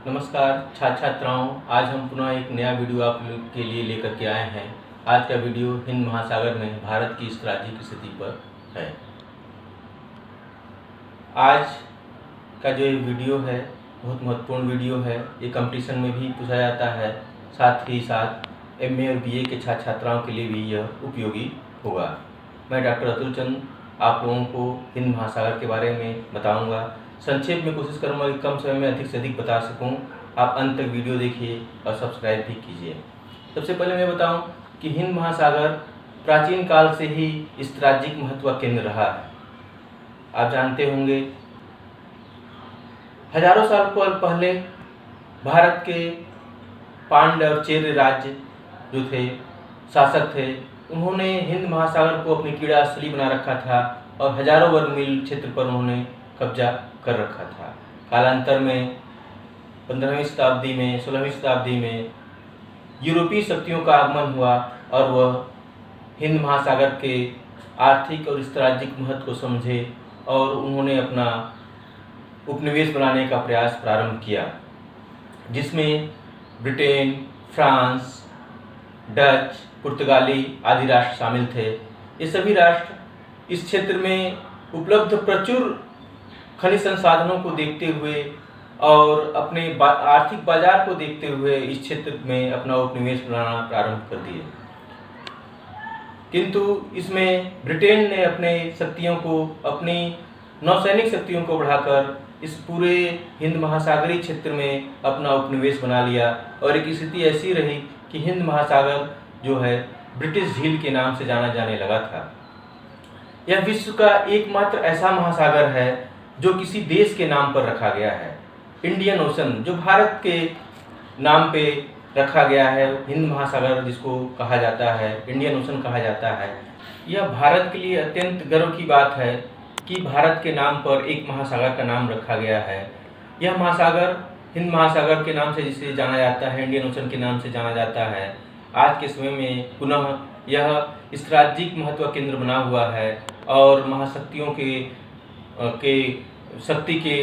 नमस्कार छात्र छात्राओं, आज हम पुनः एक नया वीडियो आप लोग के लिए लेकर के आए हैं। आज का वीडियो हिंद महासागर में भारत की इस राज्य की स्थिति पर है। आज का जो ये वीडियो है बहुत महत्वपूर्ण वीडियो है। ये कंपटीशन में भी पूछा जाता है, साथ ही साथ एमए और बीए के छात्र छात्राओं के लिए भी यह उपयोगी होगा। मैं डॉक्टर अतुल चंद आप लोगों को हिंद महासागर के बारे में बताऊंगा। संक्षेप में कोशिश करूंगा कि कम समय में अधिक से अधिक बता सकूं। आप अंत तक वीडियो देखिए और सब्सक्राइब भी कीजिए। सबसे पहले मैं बताऊं कि हिंद महासागर प्राचीन काल से ही इस राज्य महत्व का केंद्र रहा है। आप जानते होंगे हजारों साल पहले भारत के पांड्य और चेर राज्य जो थे शासक थे, उन्होंने हिंद महासागर को अपनी क्रीड़ा स्थली बना रखा था और हजारों वर्ग मील क्षेत्र पर उन्होंने कब्जा कर रखा था। कालांतर में 15वीं शताब्दी में 16वीं शताब्दी में यूरोपीय शक्तियों का आगमन हुआ और वह हिंद महासागर के आर्थिक और स्ट्रैटेजिक महत्व को समझे और उन्होंने अपना उपनिवेश बनाने का प्रयास प्रारंभ किया, जिसमें ब्रिटेन, फ्रांस, डच, पुर्तगाली आदि राष्ट्र शामिल थे। ये सभी राष्ट्र इस क्षेत्र में उपलब्ध प्रचुर खनिज संसाधनों को देखते हुए और अपने आर्थिक बाजार को देखते हुए इस क्षेत्र में अपना उपनिवेश बनाना प्रारंभ कर दिए। किंतु इसमें ब्रिटेन ने अपने शक्तियों को, अपनी नौसैनिक शक्तियों को बढ़ाकर इस पूरे हिंद महासागरीय क्षेत्र में अपना उपनिवेश बना लिया और एक स्थिति ऐसी रही कि हिंद महासागर जो है ब्रिटिश झील के नाम से जाना जाने लगा था। यह विश्व का एकमात्र ऐसा महासागर है जो किसी देश के नाम पर रखा गया है। इंडियन ओशन जो भारत के नाम पे रखा गया है, हिंद महासागर जिसको कहा जाता है, इंडियन ओशन कहा जाता है। यह भारत के लिए अत्यंत गर्व की बात है कि भारत के नाम पर एक महासागर का नाम रखा गया है। यह महासागर हिंद महासागर के नाम से जिसे जाना जाता है, इंडियन ओशन के नाम से जाना जाता है। आज के समय में पुनः यह स्ट्रैटेजिक महत्व केंद्र बना हुआ है और महाशक्तियों के शक्ति के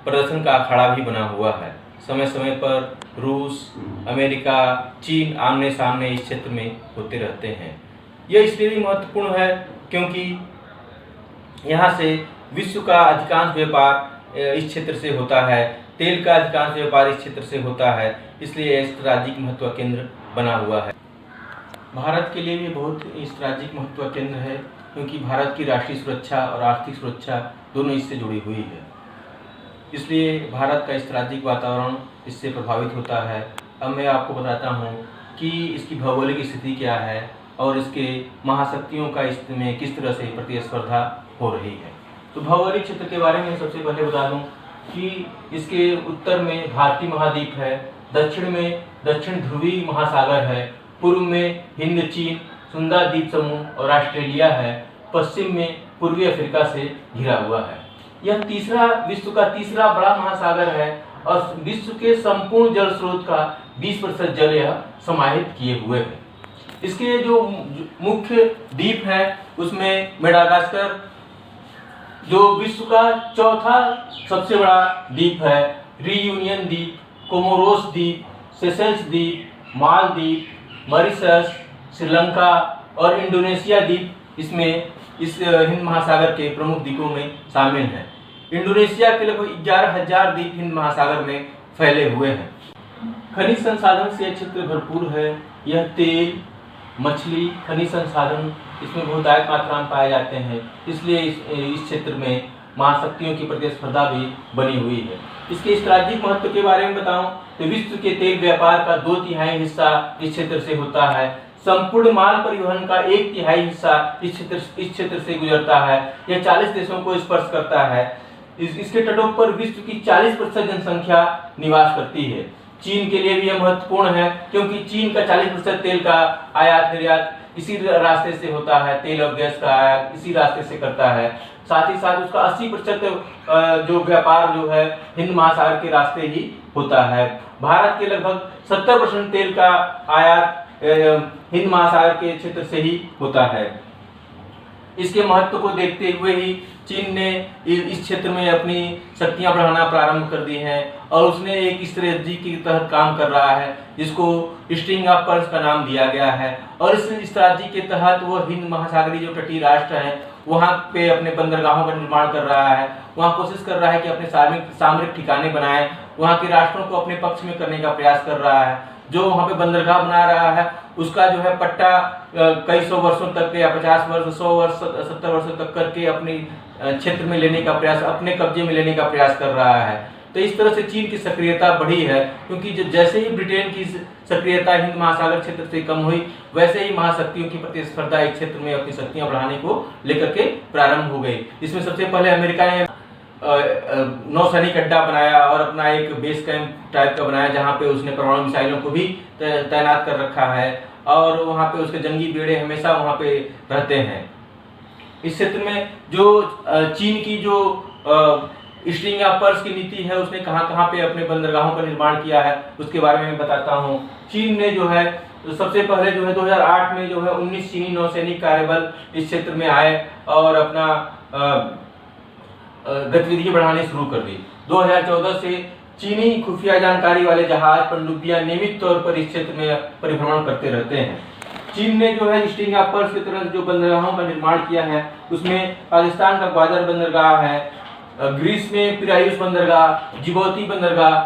प्रदर्शन का अखाड़ा भी बना हुआ है। समय समय पर रूस, अमेरिका, चीन आमने सामने इस क्षेत्र में होते रहते हैं। यह इसलिए भी महत्वपूर्ण है क्योंकि यहाँ से विश्व का अधिकांश व्यापार इस क्षेत्र से होता है। तेल का अधिकांश व्यापार इस क्षेत्र से होता है, इसलिए यह स्ट्रैटेजिक महत्व केंद्र बना हुआ है। भारत के लिए भी बहुत स्ट्रैटेजिक महत्व केंद्र है क्योंकि भारत की राष्ट्रीय सुरक्षा और आर्थिक सुरक्षा दोनों इससे जुड़ी हुई है। इसलिए भारत का स्ट्रैटेजिक वातावरण इससे प्रभावित होता है। अब मैं आपको बताता हूँ कि इसकी भौगोलिक स्थिति क्या है और इसके महाशक्तियों का इसमें किस तरह से प्रतिस्पर्धा हो रही है। तो भौगोलिक क्षेत्र के बारे में सबसे पहले बता दूँ कि इसके उत्तर में भारतीय महाद्वीप है, दक्षिण में दक्षिण ध्रुवीय महासागर है, पूर्व में हिंद चीन सुंदर द्वीप समूह और ऑस्ट्रेलिया है, पश्चिम में पूर्वी अफ्रीका से घिरा हुआ है। यह विश्व का तीसरा बड़ा महासागर है और विश्व के संपूर्ण जल स्रोत का 20% जल यह समाहित किए हुए है। इसके जो मुख्य द्वीप है उसमें मेडागास्कर जो विश्व का चौथा सबसे बड़ा द्वीप है, रियूनियन द्वीप, कोमोरोस द्वीप, सेशेल्स द्वीप, मालदीव, मॉरिशस, श्रीलंका और इंडोनेशिया द्वीप इसमें इस हिंद महासागर के प्रमुख द्वीपों में शामिल हैं। इंडोनेशिया के लगभग 11,000 द्वीप हिंद महासागर में फैले हुए हैं। खनिज संसाधन से क्षेत्र भरपूर है। यह तेल, मछली, खनिज संसाधन इसमें बहुतायत मात्रा में पाए जाते हैं, इसलिए इस क्षेत्र में महाशक्तियों की प्रतिस्पर्धा भी बनी हुई है। इसके स्ट्रैटेजिक महत्व के बारे में बताऊं तो विश्व के तेल व्यापार का 2/3 हिस्सा इस क्षेत्र से होता है। संपूर्ण माल परिवहन का 1/3 हिस्सा इस क्षेत्र से गुजरता है। यह 40 देशों को स्पर्श करता है। इसके तटों पर विश्व की 40% जनसंख्या निवास करती है। चीन के लिए भी यह महत्वपूर्ण है क्योंकि चीन का 40% तेल का आयात निर्यात इसी रास्ते से होता है। तेल और गैस का आयात इसी रास्ते से करता है। साथ ही साथ उसका 80% जो व्यापार जो है हिंद महासागर के रास्ते ही होता है। भारत के लगभग 70% तेल का आयात हिंद महासागर के क्षेत्र से ही होता है। इसके महत्व को देखते हुए ही चीन ने इस क्षेत्र में अपनी शक्तियां बढ़ाना प्रारंभ कर दी हैं और उसने एक स्ट्रेटजी के तहत काम कर रहा है जिसको स्ट्रिंग ऑफ पर्ल्स का नाम दिया गया है। और इस स्ट्रेटजी के तहत वो हिंद महासागरीय जो तटीय राष्ट्र हैं वहाँ पे अपने बंदरगाहों का निर्माण कर रहा है, वहाँ कोशिश कर रहा है कि अपने सामरिक ठिकाने बनाए, वहाँ के राष्ट्रों को अपने पक्ष में करने का प्रयास कर रहा है। जो वहाँ पे बंदरगाह बना रहा है उसका जो है पट्टा कई सौ वर्षों तक या 50 वर्ष 100 वर्ष 70 वर्षों तक करके अपने क्षेत्र में लेने का प्रयास, अपने कब्जे में लेने का प्रयास कर रहा है। तो इस तरह से चीन की सक्रियता बढ़ी है, क्योंकि जैसे ही ब्रिटेन की सक्रियता हिंद महासागर क्षेत्र से कम हुई वैसे ही महाशक्तियों की प्रतिस्पर्धा इस क्षेत्र में अपनी शक्तियां बढ़ाने को लेकर के प्रारंभ हो गई। इसमें सबसे पहले अमेरिका ने नौसैनिक अड्डा बनाया और अपना एक बेस कैंप टाइप का बनाया जहां पे उसने परमाणु मिसाइलों को भी तैनात कर रखा है और वहां पे उसके जंगी बेड़े हमेशा वहां पे रहते हैं। इस क्षेत्र में जो चीन की जो स्ट्रिंग ऑफ पर्ल्स की नीति है उसने कहां कहां पे अपने बंदरगाहों का निर्माण किया है उसके बारे में बताता हूं। चीन ने जो है सबसे पहले जो है 2008 में जो है 19 चीनी नौसैनिक कार्यबल इस क्षेत्र में आए और अपना गतिविधि बढ़ाने शुरू कर दी। 2014 से चीनी खुफिया जानकारी वाले जहाज पनडुब्बियां नियमित तौर पर इस क्षेत्र में परिभ्रमण करते रहते हैं। चीन ने जो है स्ट्रिंग ऑफ पर्ल्स की तरह जो बंदरगाहों का निर्माण किया है उसमें पाकिस्तान का ग्वादर बंदरगाह है, ग्रीस में पिरायुस बंदरगाह, जिबौती बंदरगाह,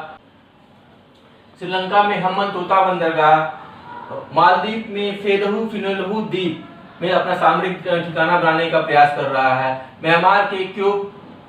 श्रीलंका में हम्मन तोता बंदरगाह, मालदीव में फेदहू फिनलहू द्वीप में अपना सामरिक ठिकाना बनाने का प्रयास कर रहा है। म्यांमार के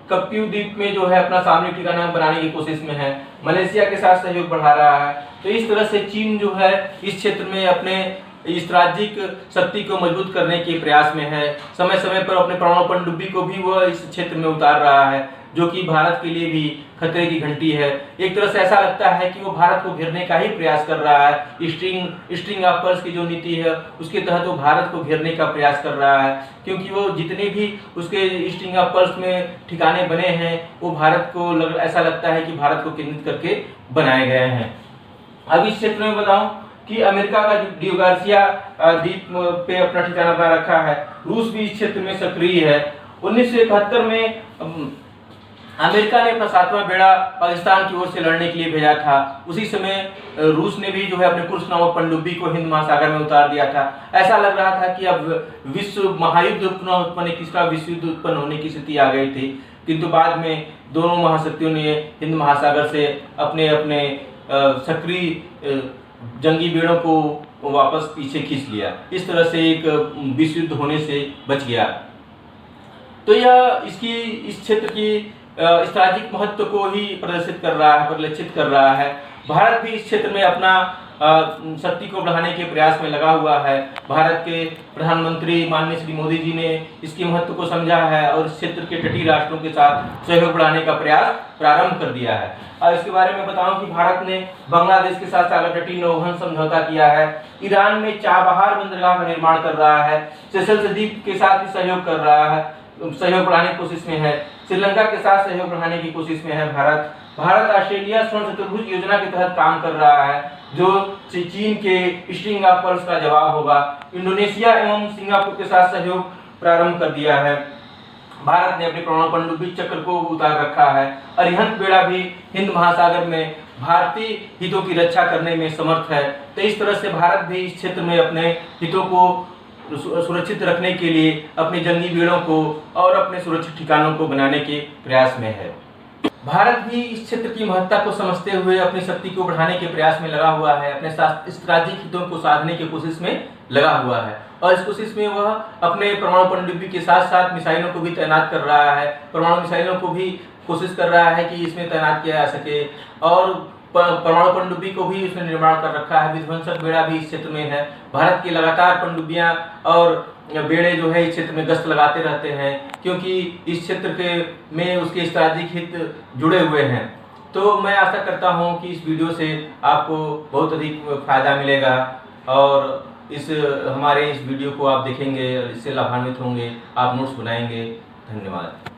कप्यू द्वीप में जो है अपना सामरिक ठिकाना बनाने की कोशिश में है। मलेशिया के साथ सहयोग बढ़ा रहा है। तो इस तरह से चीन जो है इस क्षेत्र में अपने स्ट्रैटेजिक शक्ति को मजबूत करने के प्रयास में है। समय समय पर अपने परमाणु पनडुब्बी को भी वह इस क्षेत्र में उतार रहा है, जो कि भारत के लिए भी खतरे की घंटी है। एक तरह से ऐसा लगता है कि वो भारत को घेरने का ही प्रयास कर रहा है। स्ट्रिंग ऑफ पर्ल्स की जो नीति है उसके तहत वो भारत को घेरने का प्रयास कर रहा है, क्योंकि वो जितने भी उसके स्ट्रिंग ऑफ पर्ल्स में ठिकाने बने हैं वो भारत को ऐसा लगता है कि भारत को केंद्रित करके बनाए गए हैं। अब इस क्षेत्र में बताऊं कि अमेरिका का डियो गार्सिया द्वीप पे अपना ठिकाना बना रखा है। रूस भी इस क्षेत्र में सक्रिय है। 1971 में अमेरिका ने अपना 7वां बेड़ा पाकिस्तान की ओर से लड़ने के लिए भेजा था। उसी समय रूस ने भी जो है अपने कुर्स नामक पनडुब्बी को हिंद महासागर में उतार दिया था। ऐसा लग रहा था कि अब विश्व महायुद्ध उत्पन्न, तीसरा विश्व युद्ध उत्पन्न होने की स्थिति आ गई थी, किंतु बाद में दोनों महाशक्तियों ने हिंद महासागर से अपने अपने सक्रिय जंगी बेड़ों को वापस पीछे खींच लिया। इस तरह से एक विश्व युद्ध होने से बच गया। तो यह इस क्षेत्र की स्ट्रैटेजिक महत्व को ही प्रदर्शित कर रहा है, परिलक्षित कर रहा है। भारत भी इस क्षेत्र में अपना शक्ति को बढ़ाने के प्रयास में लगा हुआ है। भारत के प्रधानमंत्री माननीय श्री मोदी जी ने इसके महत्व को समझा है और इस क्षेत्र के तटीय राष्ट्रों के साथ सहयोग बढ़ाने का प्रयास प्रारंभ कर दिया है। और इसके बारे में बताऊं कि भारत ने बांग्लादेश के साथ सागर तटीय नौवहन समझौता किया है। ईरान में चाबहार बंदरगाह का निर्माण कर रहा है। सेशल्स द्वीप के साथ भी सहयोग कर रहा है, सहयोग बढ़ाने की कोशिश में है। श्रीलंका के साथ सहयोग बढ़ाने की कोशिश में है। भारत ऑस्ट्रेलिया स्वर्ण चतुर्भुज योजना के तहत काम कर रहा है, जो चीन के स्ट्रिंग ऑफ पर्ल्स का जवाब होगा। इंडोनेशिया एवं सिंगापुर के साथ सहयोग प्रारंभ कर दिया है। भारत ने अपने परमाणु पनडुब्बी चक्र को उतार रखा है। अरिहंत बेड़ा भी हिंद महासागर में भारतीय हितों की रक्षा करने में समर्थ है। तो इस तरह से भारत भी इस क्षेत्र में अपने हितों को सुरक्षित रखने के लिए अपने जंगी बेड़ों को और अपने सुरक्षित ठिकानों को बनाने के प्रयास में है। भारत भी इस क्षेत्र की महत्ता को समझते हुए अपनी शक्ति को बढ़ाने के प्रयास में लगा हुआ है, अपने स्ट्रैटेजिक हितों को साधने की कोशिश में लगा हुआ है। और इस कोशिश में वह अपने परमाणु पनडुब्बी के साथ साथ मिसाइलों को भी तैनात कर रहा है। परमाणु मिसाइलों को भी कोशिश कर रहा है कि इसमें तैनात किया जा सके, और परमाणु पनडुब्बी को भी उसने निर्माण कर रखा है। विध्वंसक बेड़ा भी इस क्षेत्र में है। भारत की लगातार पनडुब्बियां और बेड़े जो है इस क्षेत्र में गश्त लगाते रहते हैं, क्योंकि इस क्षेत्र के में उसके स्ट्रैटेजिक हित जुड़े हुए हैं। तो मैं आशा करता हूं कि इस वीडियो से आपको बहुत अधिक फायदा मिलेगा और हमारे इस वीडियो को आप देखेंगे और इससे लाभान्वित होंगे, आप नोट्स बनाएंगे। धन्यवाद।